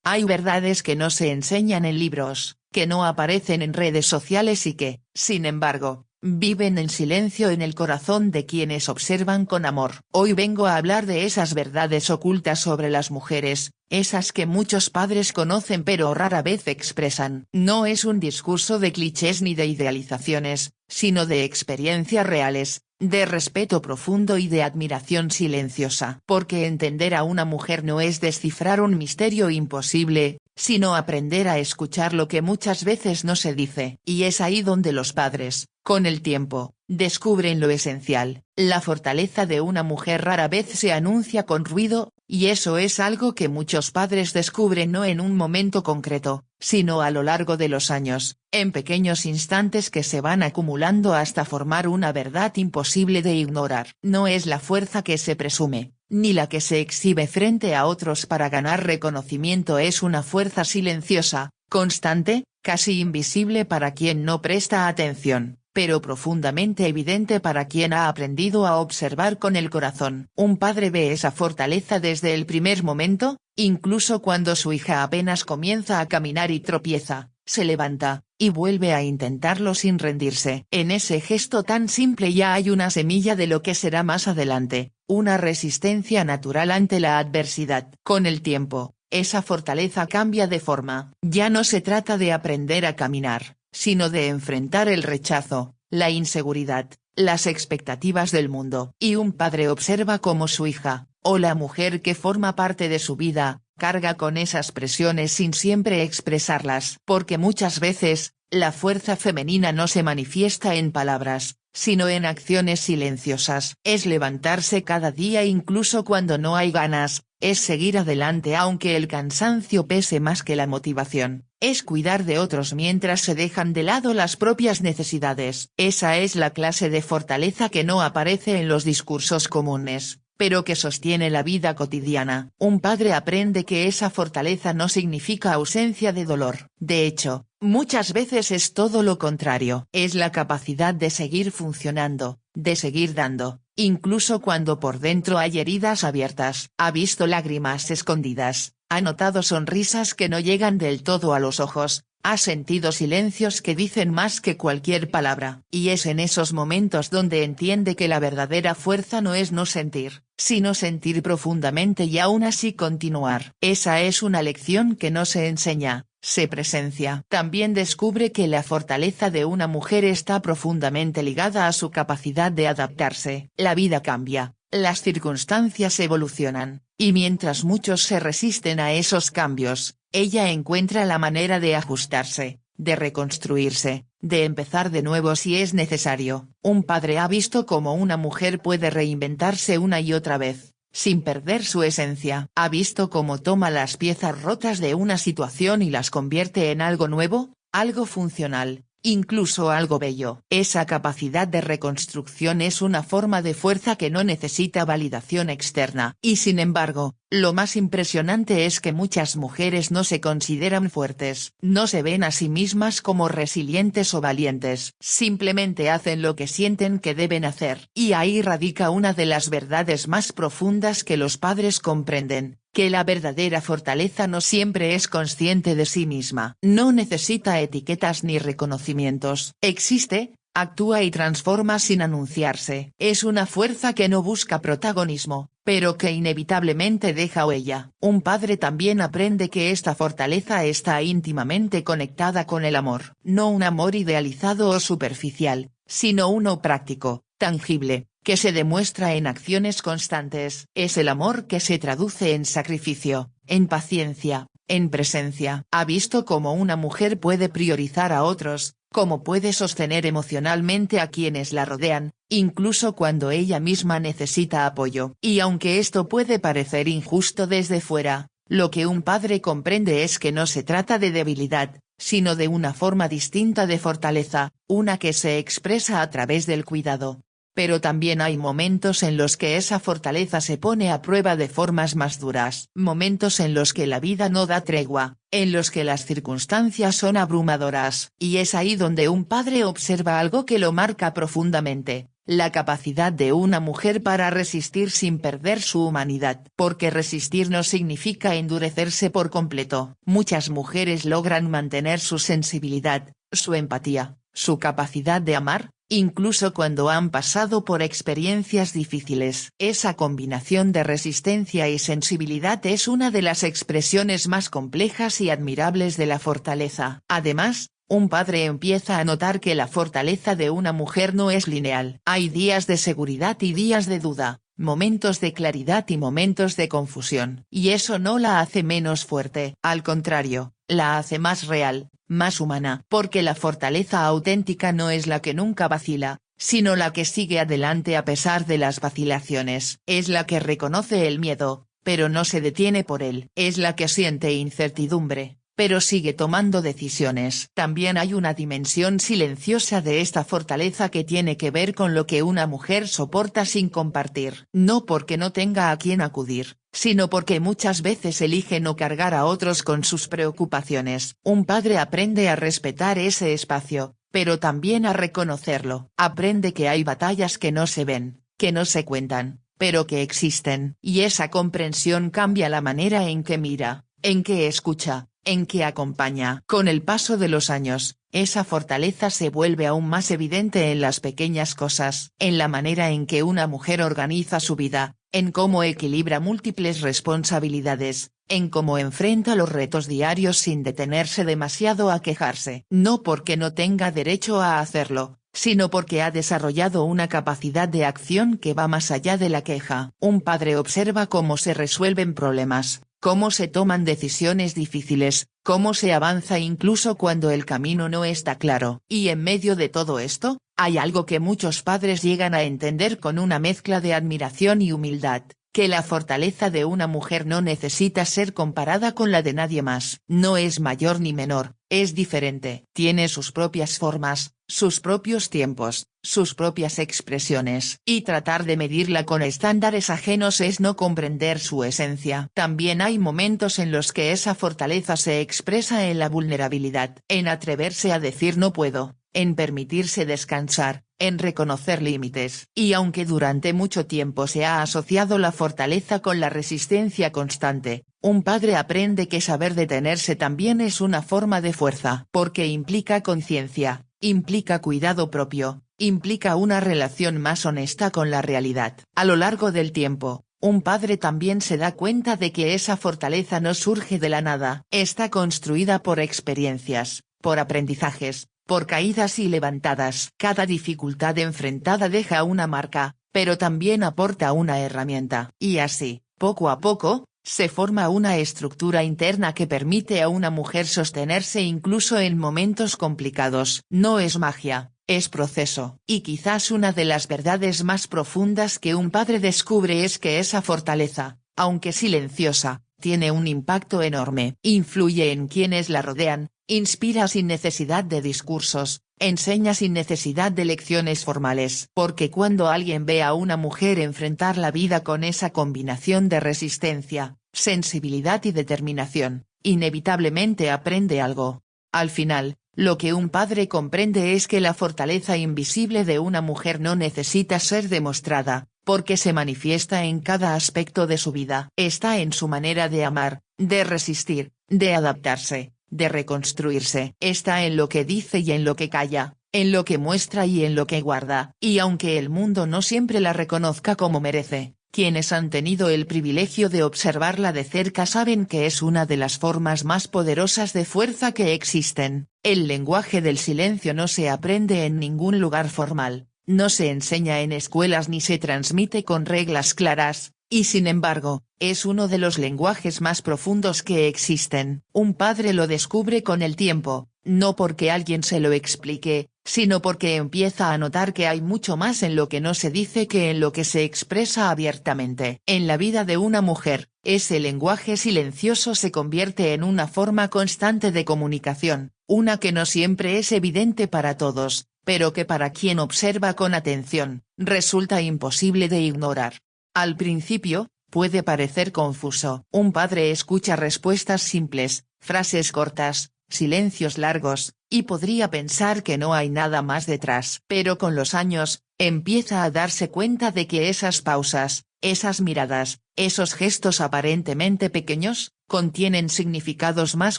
Hay verdades que no se enseñan en libros, que no aparecen en redes sociales y que, sin embargo, viven en silencio en el corazón de quienes observan con amor. Hoy vengo a hablar de esas verdades ocultas sobre las mujeres, esas que muchos padres conocen pero rara vez expresan. No es un discurso de clichés ni de idealizaciones, sino de experiencias reales, de respeto profundo y de admiración silenciosa. Porque entender a una mujer no es descifrar un misterio imposible, sino aprender a escuchar lo que muchas veces no se dice. Y es ahí donde los padres, con el tiempo, descubren lo esencial. La fortaleza de una mujer rara vez se anuncia con ruido, y eso es algo que muchos padres descubren no en un momento concreto, sino a lo largo de los años, en pequeños instantes que se van acumulando hasta formar una verdad imposible de ignorar. No es la fuerza que se presume, ni la que se exhibe frente a otros para ganar reconocimiento. Es una fuerza silenciosa, constante, casi invisible para quien no presta atención, pero profundamente evidente para quien ha aprendido a observar con el corazón. Un padre ve esa fortaleza desde el primer momento, incluso cuando su hija apenas comienza a caminar y tropieza, se levanta, y vuelve a intentarlo sin rendirse. En ese gesto tan simple ya hay una semilla de lo que será más adelante, una resistencia natural ante la adversidad. Con el tiempo, esa fortaleza cambia de forma. Ya no se trata de aprender a caminar, sino de enfrentar el rechazo, la inseguridad, las expectativas del mundo. Y un padre observa cómo su hija, o la mujer que forma parte de su vida, carga con esas presiones sin siempre expresarlas. Porque muchas veces, la fuerza femenina no se manifiesta en palabras, sino en acciones silenciosas. Es levantarse cada día incluso cuando no hay ganas, es seguir adelante aunque el cansancio pese más que la motivación, es cuidar de otros mientras se dejan de lado las propias necesidades. Esa es la clase de fortaleza que no aparece en los discursos comunes, pero que sostiene la vida cotidiana. Un padre aprende que esa fortaleza no significa ausencia de dolor. De hecho, muchas veces es todo lo contrario. Es la capacidad de seguir funcionando, de seguir dando, incluso cuando por dentro hay heridas abiertas. Ha visto lágrimas escondidas, ha notado sonrisas que no llegan del todo a los ojos, ha sentido silencios que dicen más que cualquier palabra. Y es en esos momentos donde entiende que la verdadera fuerza no es no sentir, sino sentir profundamente y aún así continuar. Esa es una lección que no se enseña, se presencia. También descubre que la fortaleza de una mujer está profundamente ligada a su capacidad de adaptarse. La vida cambia, las circunstancias evolucionan, y mientras muchos se resisten a esos cambios, ella encuentra la manera de ajustarse, de reconstruirse, de empezar de nuevo si es necesario. Un padre ha visto cómo una mujer puede reinventarse una y otra vez, sin perder su esencia. Ha visto cómo toma las piezas rotas de una situación y las convierte en algo nuevo, algo funcional, incluso algo bello. Esa capacidad de reconstrucción es una forma de fuerza que no necesita validación externa. Y sin embargo, lo más impresionante es que muchas mujeres no se consideran fuertes, no se ven a sí mismas como resilientes o valientes, simplemente hacen lo que sienten que deben hacer. Y ahí radica una de las verdades más profundas que los padres comprenden, que la verdadera fortaleza no siempre es consciente de sí misma. No necesita etiquetas ni reconocimientos. Existe, actúa y transforma sin anunciarse. Es una fuerza que no busca protagonismo, pero que inevitablemente deja huella. Un padre también aprende que esta fortaleza está íntimamente conectada con el amor. No un amor idealizado o superficial, sino uno práctico, tangible, que se demuestra en acciones constantes. Es el amor que se traduce en sacrificio, en paciencia, en presencia. Ha visto cómo una mujer puede priorizar a otros, cómo puede sostener emocionalmente a quienes la rodean, incluso cuando ella misma necesita apoyo. Y aunque esto puede parecer injusto desde fuera, lo que un padre comprende es que no se trata de debilidad, sino de una forma distinta de fortaleza, una que se expresa a través del cuidado. Pero también hay momentos en los que esa fortaleza se pone a prueba de formas más duras. Momentos en los que la vida no da tregua, en los que las circunstancias son abrumadoras. Y es ahí donde un padre observa algo que lo marca profundamente. la capacidad de una mujer para resistir sin perder su humanidad. Porque resistir no significa endurecerse por completo. Muchas mujeres logran mantener su sensibilidad, su empatía, su capacidad de amar, incluso cuando han pasado por experiencias difíciles. Esa combinación de resistencia y sensibilidad es una de las expresiones más complejas y admirables de la fortaleza. Además, un padre empieza a notar que la fortaleza de una mujer no es lineal. Hay días de seguridad y días de duda, momentos de claridad y momentos de confusión. Y eso no la hace menos fuerte. Al contrario, la hace más real, más humana. Porque la fortaleza auténtica no es la que nunca vacila, sino la que sigue adelante a pesar de las vacilaciones. Es la que reconoce el miedo, pero no se detiene por él. Es la que siente incertidumbre, pero sigue tomando decisiones. También hay una dimensión silenciosa de esta fortaleza que tiene que ver con lo que una mujer soporta sin compartir. No porque no tenga a quien acudir, sino porque muchas veces elige no cargar a otros con sus preocupaciones. Un padre aprende a respetar ese espacio, pero también a reconocerlo. Aprende que hay batallas que no se ven, que no se cuentan, pero que existen. Y esa comprensión cambia la manera en que mira, en que escucha, en que acompaña. Con el paso de los años, esa fortaleza se vuelve aún más evidente en las pequeñas cosas, en la manera en que una mujer organiza su vida, en cómo equilibra múltiples responsabilidades, en cómo enfrenta los retos diarios sin detenerse demasiado a quejarse. No porque no tenga derecho a hacerlo, sino porque ha desarrollado una capacidad de acción que va más allá de la queja. Un padre observa cómo se resuelven problemas, cómo se toman decisiones difíciles, cómo se avanza incluso cuando el camino no está claro. Y en medio de todo esto, hay algo que muchos padres llegan a entender con una mezcla de admiración y humildad, que la fortaleza de una mujer no necesita ser comparada con la de nadie más. No es mayor ni menor, es diferente. Tiene sus propias formas, sus propios tiempos, sus propias expresiones. Y tratar de medirla con estándares ajenos es no comprender su esencia. También hay momentos en los que esa fortaleza se expresa en la vulnerabilidad, en atreverse a decir no puedo, en permitirse descansar, en reconocer límites. Y aunque durante mucho tiempo se ha asociado la fortaleza con la resistencia constante, un padre aprende que saber detenerse también es una forma de fuerza. Porque implica conciencia, implica cuidado propio, implica una relación más honesta con la realidad. A lo largo del tiempo, un padre también se da cuenta de que esa fortaleza no surge de la nada. Está construida por experiencias, por aprendizajes, por caídas y levantadas. Cada dificultad enfrentada deja una marca, pero también aporta una herramienta. Y así, poco a poco, se forma una estructura interna que permite a una mujer sostenerse incluso en momentos complicados. No es magia, es proceso. Y quizás una de las verdades más profundas que un padre descubre es que esa fortaleza, aunque silenciosa, tiene un impacto enorme. Influye en quienes la rodean, inspira sin necesidad de discursos, enseña sin necesidad de lecciones formales. Porque cuando alguien ve a una mujer enfrentar la vida con esa combinación de resistencia, sensibilidad y determinación, inevitablemente aprende algo. Al final, lo que un padre comprende es que la fortaleza invisible de una mujer no necesita ser demostrada, porque se manifiesta en cada aspecto de su vida. Está en su manera de amar, de resistir, de adaptarse, de reconstruirse. Está en lo que dice y en lo que calla, en lo que muestra y en lo que guarda. Y aunque el mundo no siempre la reconozca como merece, quienes han tenido el privilegio de observarla de cerca saben que es una de las formas más poderosas de fuerza que existen. El lenguaje del silencio no se aprende en ningún lugar formal, no se enseña en escuelas ni se transmite con reglas claras, y sin embargo, es uno de los lenguajes más profundos que existen. Un padre lo descubre con el tiempo, no porque alguien se lo explique, sino porque empieza a notar que hay mucho más en lo que no se dice que en lo que se expresa abiertamente. En la vida de una mujer, ese lenguaje silencioso se convierte en una forma constante de comunicación, una que no siempre es evidente para todos, pero que para quien observa con atención, resulta imposible de ignorar. Al principio, puede parecer confuso. Un padre escucha respuestas simples, frases cortas, silencios largos, y podría pensar que no hay nada más detrás. Pero con los años, empieza a darse cuenta de que esas pausas, esas miradas, esos gestos aparentemente pequeños, contienen significados más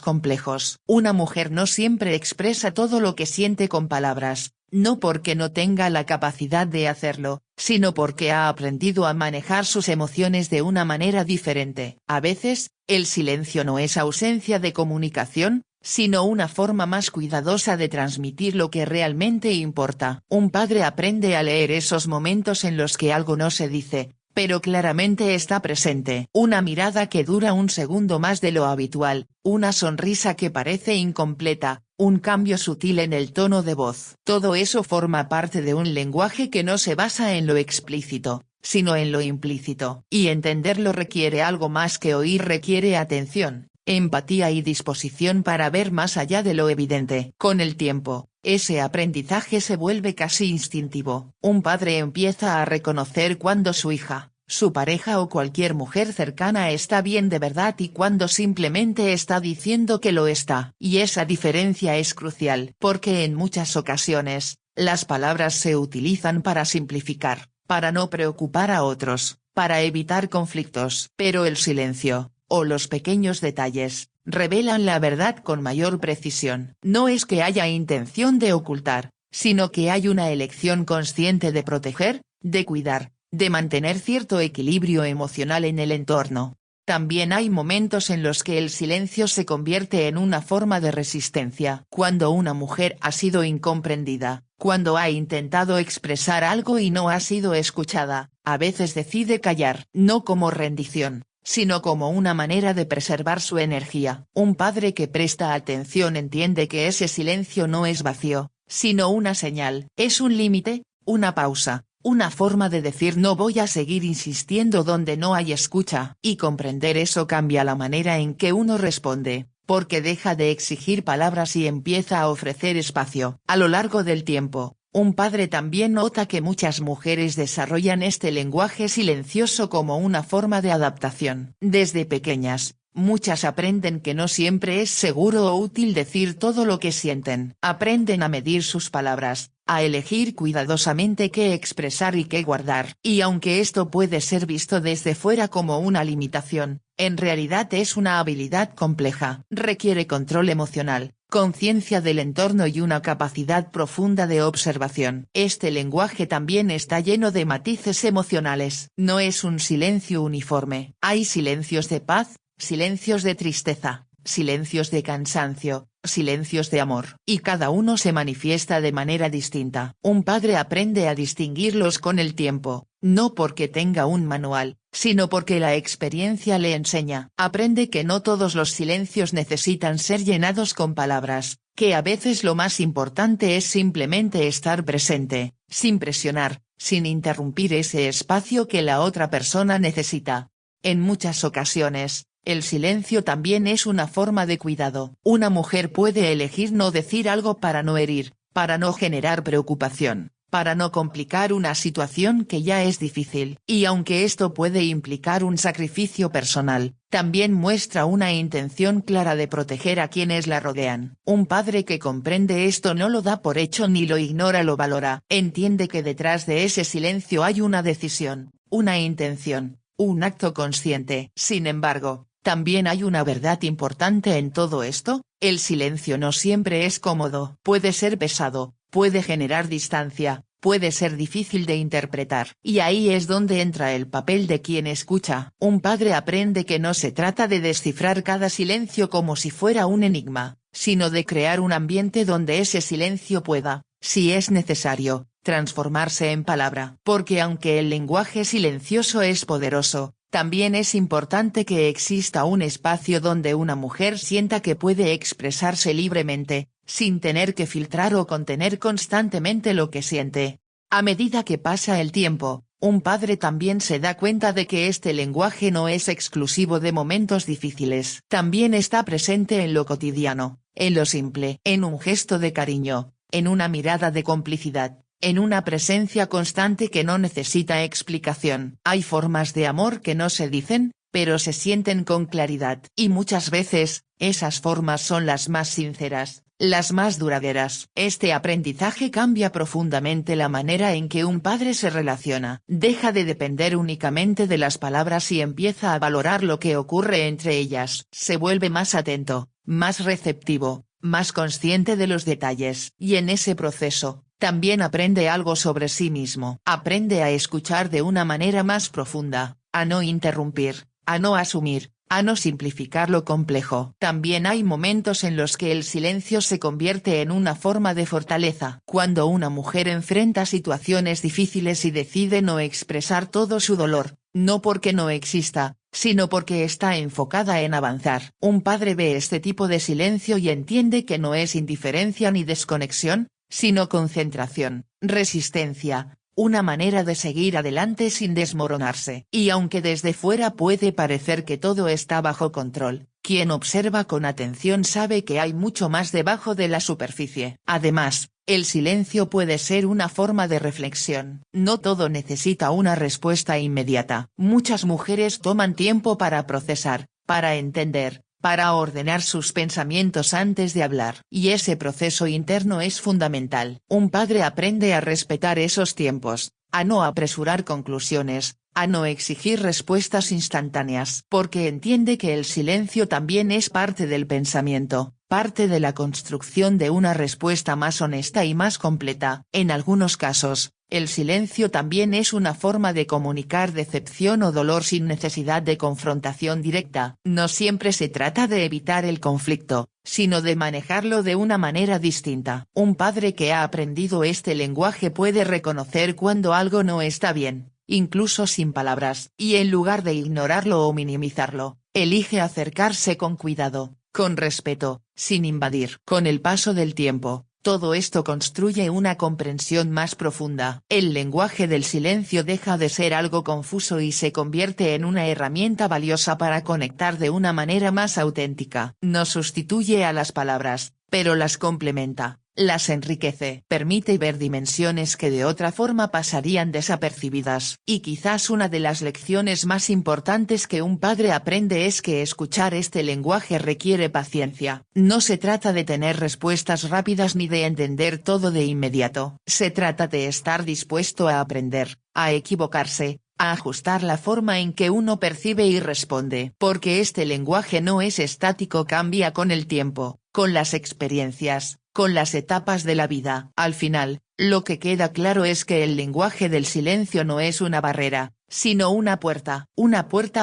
complejos. Una mujer no siempre expresa todo lo que siente con palabras, no porque no tenga la capacidad de hacerlo, sino porque ha aprendido a manejar sus emociones de una manera diferente. A veces, el silencio no es ausencia de comunicación, sino una forma más cuidadosa de transmitir lo que realmente importa. Un padre aprende a leer esos momentos en los que algo no se dice, pero claramente está presente. Una mirada que dura un segundo más de lo habitual, una sonrisa que parece incompleta, un cambio sutil en el tono de voz. Todo eso forma parte de un lenguaje que no se basa en lo explícito, sino en lo implícito. Y entenderlo requiere algo más que oír, requiere atención, empatía y disposición para ver más allá de lo evidente. Con el tiempo, ese aprendizaje se vuelve casi instintivo. Un padre empieza a reconocer cuando su hija, su pareja o cualquier mujer cercana está bien de verdad y cuando simplemente está diciendo que lo está. Y esa diferencia es crucial, porque en muchas ocasiones, las palabras se utilizan para simplificar, para no preocupar a otros, para evitar conflictos. Pero el silencio, o los pequeños detalles, revelan la verdad con mayor precisión. No es que haya intención de ocultar, sino que hay una elección consciente de proteger, de cuidar, de mantener cierto equilibrio emocional en el entorno. También hay momentos en los que el silencio se convierte en una forma de resistencia. Cuando una mujer ha sido incomprendida, cuando ha intentado expresar algo y no ha sido escuchada, a veces decide callar. No como rendición, sino como una manera de preservar su energía. Un padre que presta atención entiende que ese silencio no es vacío, sino una señal. Es un límite, una pausa, una forma de decir no voy a seguir insistiendo donde no hay escucha. Y comprender eso cambia la manera en que uno responde, porque deja de exigir palabras y empieza a ofrecer espacio. A lo largo del tiempo, un padre también nota que muchas mujeres desarrollan este lenguaje silencioso como una forma de adaptación. Desde pequeñas, muchas aprenden que no siempre es seguro o útil decir todo lo que sienten. Aprenden a medir sus palabras, a elegir cuidadosamente qué expresar y qué guardar. Y aunque esto puede ser visto desde fuera como una limitación, en realidad es una habilidad compleja. Requiere control emocional, conciencia del entorno y una capacidad profunda de observación. Este lenguaje también está lleno de matices emocionales. No es un silencio uniforme. Hay silencios de paz, silencios de tristeza, silencios de cansancio, silencios de amor. Y cada uno se manifiesta de manera distinta. Un padre aprende a distinguirlos con el tiempo, no porque tenga un manual, sino porque la experiencia le enseña. Aprende que no todos los silencios necesitan ser llenados con palabras, que a veces lo más importante es simplemente estar presente, sin presionar, sin interrumpir ese espacio que la otra persona necesita. En muchas ocasiones, el silencio también es una forma de cuidado. Una mujer puede elegir no decir algo para no herir, para no generar preocupación, para no complicar una situación que ya es difícil. Y aunque esto puede implicar un sacrificio personal, también muestra una intención clara de proteger a quienes la rodean. Un padre que comprende esto no lo da por hecho ni lo ignora, lo valora. Entiende que detrás de ese silencio hay una decisión, una intención, un acto consciente. Sin embargo, también hay una verdad importante en todo esto: el silencio no siempre es cómodo. Puede ser pesado, puede generar distancia, puede ser difícil de interpretar. Y ahí es donde entra el papel de quien escucha. Un padre aprende que no se trata de descifrar cada silencio como si fuera un enigma, sino de crear un ambiente donde ese silencio pueda, si es necesario, transformarse en palabra. Porque aunque el lenguaje silencioso es poderoso, también es importante que exista un espacio donde una mujer sienta que puede expresarse libremente, sin tener que filtrar o contener constantemente lo que siente. A medida que pasa el tiempo, un padre también se da cuenta de que este lenguaje no es exclusivo de momentos difíciles. También está presente en lo cotidiano, en lo simple, en un gesto de cariño, en una mirada de complicidad, en una presencia constante que no necesita explicación. Hay formas de amor que no se dicen, pero se sienten con claridad. Y muchas veces, esas formas son las más sinceras, las más duraderas. Este aprendizaje cambia profundamente la manera en que un padre se relaciona. Deja de depender únicamente de las palabras y empieza a valorar lo que ocurre entre ellas. Se vuelve más atento, más receptivo, más consciente de los detalles. Y en ese proceso, también aprende algo sobre sí mismo. Aprende a escuchar de una manera más profunda, a no interrumpir, a no asumir, a no simplificar lo complejo. También hay momentos en los que el silencio se convierte en una forma de fortaleza. Cuando una mujer enfrenta situaciones difíciles y decide no expresar todo su dolor, no porque no exista, sino porque está enfocada en avanzar. Un padre ve este tipo de silencio y entiende que no es indiferencia ni desconexión, sino concentración, resistencia, una manera de seguir adelante sin desmoronarse. Y aunque desde fuera puede parecer que todo está bajo control, quien observa con atención sabe que hay mucho más debajo de la superficie. Además, el silencio puede ser una forma de reflexión. No todo necesita una respuesta inmediata. Muchas mujeres toman tiempo para procesar, para entender, para ordenar sus pensamientos antes de hablar. Y ese proceso interno es fundamental. Un padre aprende a respetar esos tiempos, a no apresurar conclusiones, a no exigir respuestas instantáneas. Porque entiende que el silencio también es parte del pensamiento, parte de la construcción de una respuesta más honesta y más completa. En algunos casos, el silencio también es una forma de comunicar decepción o dolor sin necesidad de confrontación directa. No siempre se trata de evitar el conflicto, sino de manejarlo de una manera distinta. Un padre que ha aprendido este lenguaje puede reconocer cuando algo no está bien, incluso sin palabras. Y en lugar de ignorarlo o minimizarlo, elige acercarse con cuidado, con respeto, sin invadir. Con el paso del tiempo, todo esto construye una comprensión más profunda. El lenguaje del silencio deja de ser algo confuso y se convierte en una herramienta valiosa para conectar de una manera más auténtica. No sustituye a las palabras, pero las complementa, las enriquece. Permite ver dimensiones que de otra forma pasarían desapercibidas. Y quizás una de las lecciones más importantes que un padre aprende es que escuchar este lenguaje requiere paciencia. No se trata de tener respuestas rápidas ni de entender todo de inmediato. Se trata de estar dispuesto a aprender, a equivocarse, a ajustar la forma en que uno percibe y responde. Porque este lenguaje no es estático, cambia con el tiempo, con las experiencias, con las etapas de la vida. Al final, lo que queda claro es que el lenguaje del silencio no es una barrera, sino una puerta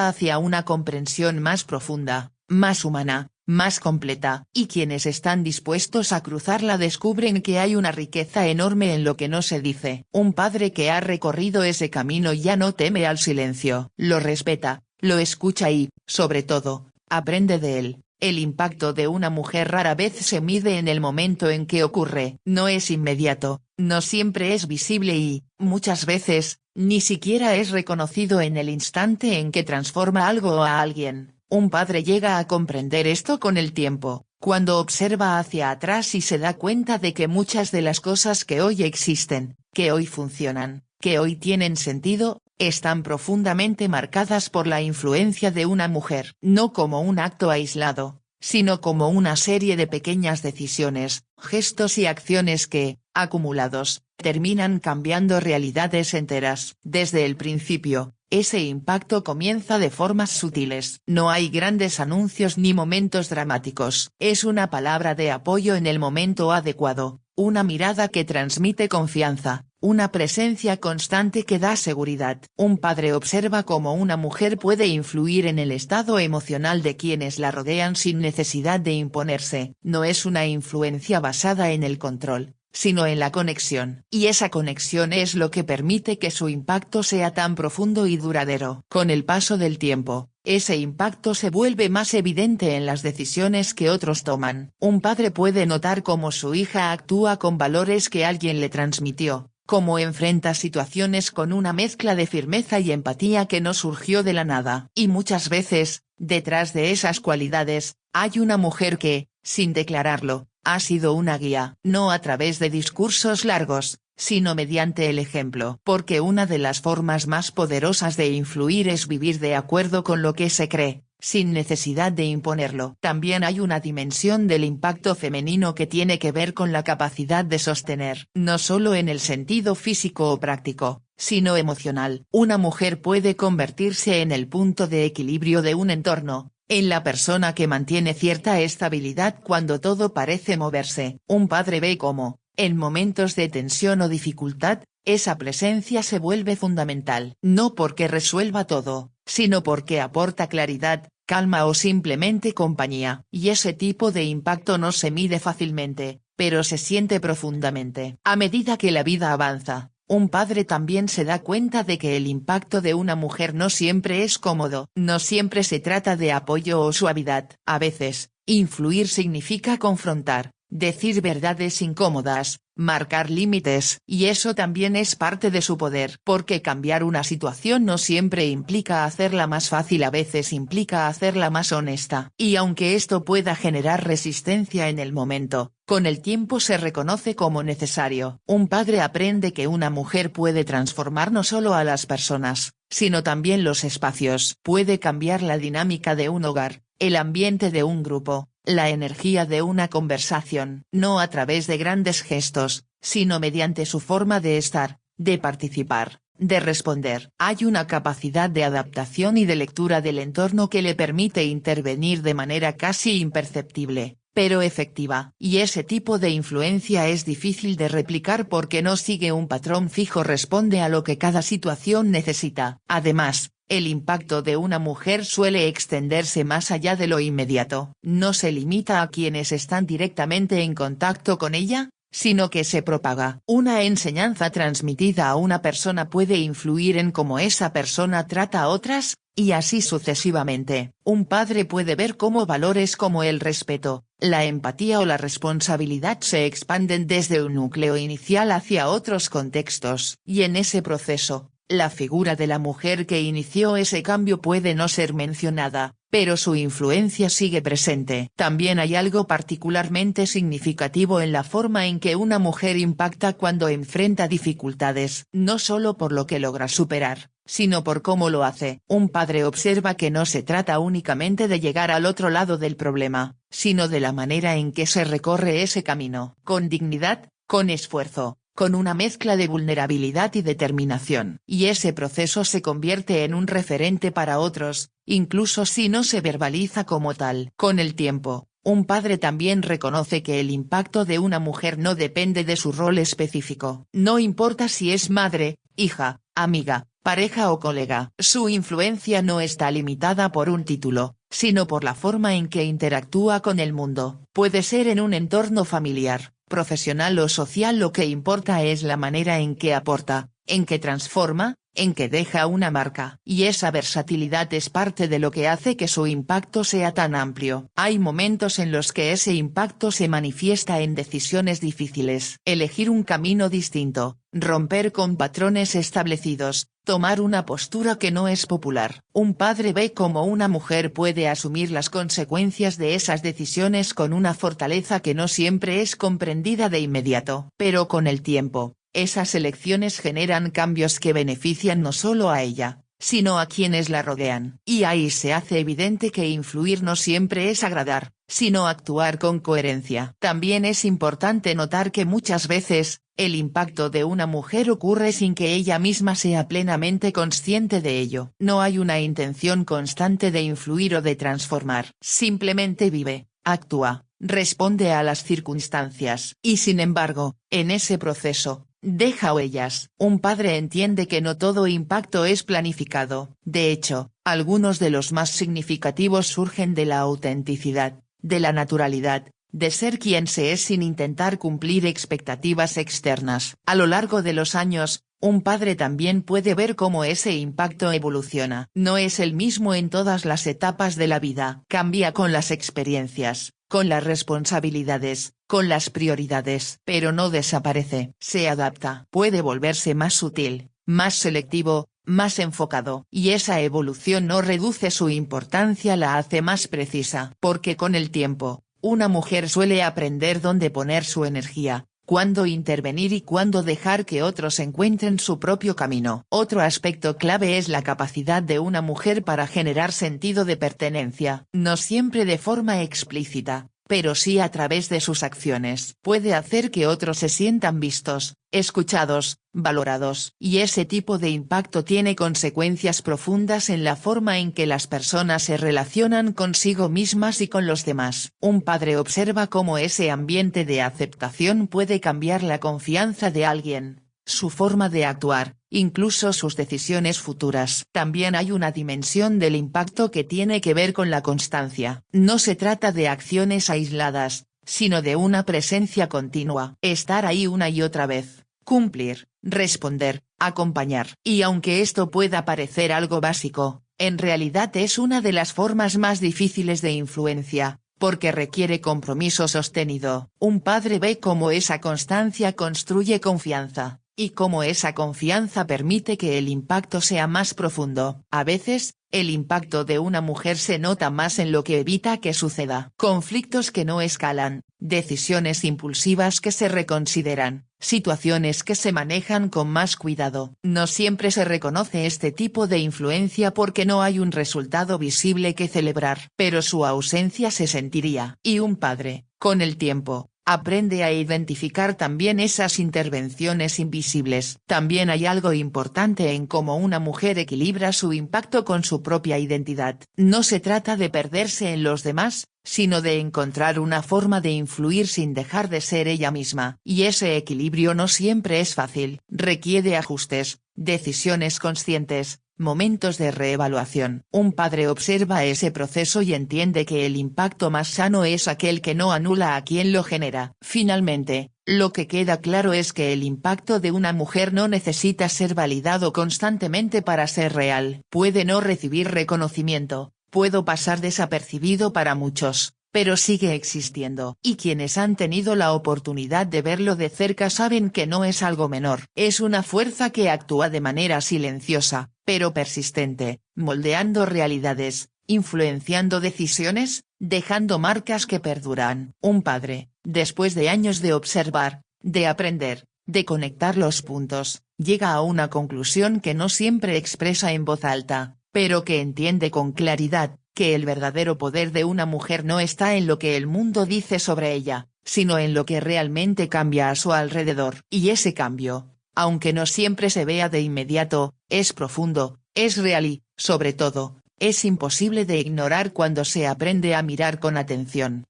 hacia una comprensión más profunda, más humana, más completa. Y quienes están dispuestos a cruzarla descubren que hay una riqueza enorme en lo que no se dice. Un padre que ha recorrido ese camino ya no teme al silencio, lo respeta, lo escucha y, sobre todo, aprende de él. El impacto de una mujer rara vez se mide en el momento en que ocurre. No es inmediato, no siempre es visible y, muchas veces, ni siquiera es reconocido en el instante en que transforma algo o a alguien. Un padre llega a comprender esto con el tiempo, cuando observa hacia atrás y se da cuenta de que muchas de las cosas que hoy existen, que hoy funcionan, que hoy tienen sentido, están profundamente marcadas por la influencia de una mujer. No como un acto aislado, sino como una serie de pequeñas decisiones, gestos y acciones que, acumulados, terminan cambiando realidades enteras. Desde el principio, ese impacto comienza de formas sutiles. No hay grandes anuncios ni momentos dramáticos. Es una palabra de apoyo en el momento adecuado, una mirada que transmite confianza, una presencia constante que da seguridad. Un padre observa cómo una mujer puede influir en el estado emocional de quienes la rodean sin necesidad de imponerse. No es una influencia basada en el control, sino en la conexión. Y esa conexión es lo que permite que su impacto sea tan profundo y duradero. Con el paso del tiempo, ese impacto se vuelve más evidente en las decisiones que otros toman. Un padre puede notar cómo su hija actúa con valores que alguien le transmitió, cómo enfrenta situaciones con una mezcla de firmeza y empatía que no surgió de la nada. Y muchas veces, detrás de esas cualidades, hay una mujer que, sin declararlo, ha sido una guía. No a través de discursos largos, sino mediante el ejemplo. Porque una de las formas más poderosas de influir es vivir de acuerdo con lo que se cree, sin necesidad de imponerlo. También hay una dimensión del impacto femenino que tiene que ver con la capacidad de sostener, no solo en el sentido físico o práctico, sino emocional. Una mujer puede convertirse en el punto de equilibrio de un entorno, en la persona que mantiene cierta estabilidad cuando todo parece moverse. Un padre ve cómo, en momentos de tensión o dificultad, esa presencia se vuelve fundamental. No porque resuelva todo, sino porque aporta claridad, calma o simplemente compañía. Y ese tipo de impacto no se mide fácilmente, pero se siente profundamente. A medida que la vida avanza, un padre también se da cuenta de que el impacto de una mujer no siempre es cómodo. No siempre se trata de apoyo o suavidad. A veces, influir significa confrontar, decir verdades incómodas, marcar límites. Y eso también es parte de su poder. Porque cambiar una situación no siempre implica hacerla más fácil, a veces implica hacerla más honesta. Y aunque esto pueda generar resistencia en el momento, con el tiempo se reconoce como necesario. Un padre aprende que una mujer puede transformar no solo a las personas, sino también los espacios. Puede cambiar la dinámica de un hogar, el ambiente de un grupo, la energía de una conversación. No a través de grandes gestos, sino mediante su forma de estar, de participar, de responder. Hay una capacidad de adaptación y de lectura del entorno que le permite intervenir de manera casi imperceptible, pero efectiva. Y ese tipo de influencia es difícil de replicar porque no sigue un patrón fijo, responde a lo que cada situación necesita. Además, el impacto de una mujer suele extenderse más allá de lo inmediato. No se limita a quienes están directamente en contacto con ella, sino que se propaga. Una enseñanza transmitida a una persona puede influir en cómo esa persona trata a otras, y así sucesivamente. Un padre puede ver cómo valores como el respeto, la empatía o la responsabilidad se expanden desde un núcleo inicial hacia otros contextos. Y en ese proceso, la figura de la mujer que inició ese cambio puede no ser mencionada, pero su influencia sigue presente. También hay algo particularmente significativo en la forma en que una mujer impacta cuando enfrenta dificultades. No solo por lo que logra superar, sino por cómo lo hace. Un padre observa que no se trata únicamente de llegar al otro lado del problema, sino de la manera en que se recorre ese camino. Con dignidad, con esfuerzo, con una mezcla de vulnerabilidad y determinación. Y ese proceso se convierte en un referente para otros, incluso si no se verbaliza como tal. Con el tiempo, un padre también reconoce que el impacto de una mujer no depende de su rol específico. No importa si es madre, hija, amiga, pareja o colega. Su influencia no está limitada por un título, sino por la forma en que interactúa con el mundo. Puede ser en un entorno familiar, profesional o social. Lo que importa es la manera en que aporta, en que transforma, en que deja una marca. Y esa versatilidad es parte de lo que hace que su impacto sea tan amplio. Hay momentos en los que ese impacto se manifiesta en decisiones difíciles. Elegir un camino distinto, romper con patrones establecidos, tomar una postura que no es popular. Un padre ve cómo una mujer puede asumir las consecuencias de esas decisiones con una fortaleza que no siempre es comprendida de inmediato. Pero con el tiempo, esas elecciones generan cambios que benefician no solo a ella, sino a quienes la rodean. Y ahí se hace evidente que influir no siempre es agradar, sino actuar con coherencia. También es importante notar que muchas veces, el impacto de una mujer ocurre sin que ella misma sea plenamente consciente de ello. No hay una intención constante de influir o de transformar. Simplemente vive, actúa, responde a las circunstancias. Y sin embargo, en ese proceso, deja huellas. Un padre entiende que no todo impacto es planificado. De hecho, algunos de los más significativos surgen de la autenticidad, de la naturalidad, de ser quien se es sin intentar cumplir expectativas externas. A lo largo de los años, un padre también puede ver cómo ese impacto evoluciona. No es el mismo en todas las etapas de la vida. Cambia con las experiencias, con las responsabilidades, con las prioridades. Pero no desaparece. Se adapta. Puede volverse más sutil, más selectivo, más enfocado. Y esa evolución no reduce su importancia, la hace más precisa. Porque con el tiempo, una mujer suele aprender dónde poner su energía, cuándo intervenir y cuándo dejar que otros encuentren su propio camino. Otro aspecto clave es la capacidad de una mujer para generar sentido de pertenencia, no siempre de forma explícita, pero sí a través de sus acciones. Puede hacer que otros se sientan vistos, escuchados, valorados. Y ese tipo de impacto tiene consecuencias profundas en la forma en que las personas se relacionan consigo mismas y con los demás. Un padre observa cómo ese ambiente de aceptación puede cambiar la confianza de alguien, su forma de actuar, incluso sus decisiones futuras. También hay una dimensión del impacto que tiene que ver con la constancia. No se trata de acciones aisladas, sino de una presencia continua. Estar ahí una y otra vez, cumplir, responder, acompañar. Y aunque esto pueda parecer algo básico, en realidad es una de las formas más difíciles de influencia, porque requiere compromiso sostenido. Un padre ve cómo esa constancia construye confianza, y cómo esa confianza permite que el impacto sea más profundo. A veces, el impacto de una mujer se nota más en lo que evita que suceda. Conflictos que no escalan, decisiones impulsivas que se reconsideran, situaciones que se manejan con más cuidado. No siempre se reconoce este tipo de influencia porque no hay un resultado visible que celebrar, pero su ausencia se sentiría. Y un padre, con el tiempo, aprende a identificar también esas intervenciones invisibles. También hay algo importante en cómo una mujer equilibra su impacto con su propia identidad. No se trata de perderse en los demás, sino de encontrar una forma de influir sin dejar de ser ella misma. Y ese equilibrio no siempre es fácil, requiere ajustes, decisiones conscientes, momentos de reevaluación. Un padre observa ese proceso y entiende que el impacto más sano es aquel que no anula a quien lo genera. Finalmente, lo que queda claro es que el impacto de una mujer no necesita ser validado constantemente para ser real. Puede no recibir reconocimiento, puede pasar desapercibido para muchos, pero sigue existiendo. Y quienes han tenido la oportunidad de verlo de cerca saben que no es algo menor. Es una fuerza que actúa de manera silenciosa, pero persistente, moldeando realidades, influenciando decisiones, dejando marcas que perduran. Un padre, después de años de observar, de aprender, de conectar los puntos, llega a una conclusión que no siempre expresa en voz alta, pero que entiende con claridad, que el verdadero poder de una mujer no está en lo que el mundo dice sobre ella, sino en lo que realmente cambia a su alrededor. Y ese cambio, aunque no siempre se vea de inmediato, es profundo, es real y, sobre todo, es imposible de ignorar cuando se aprende a mirar con atención.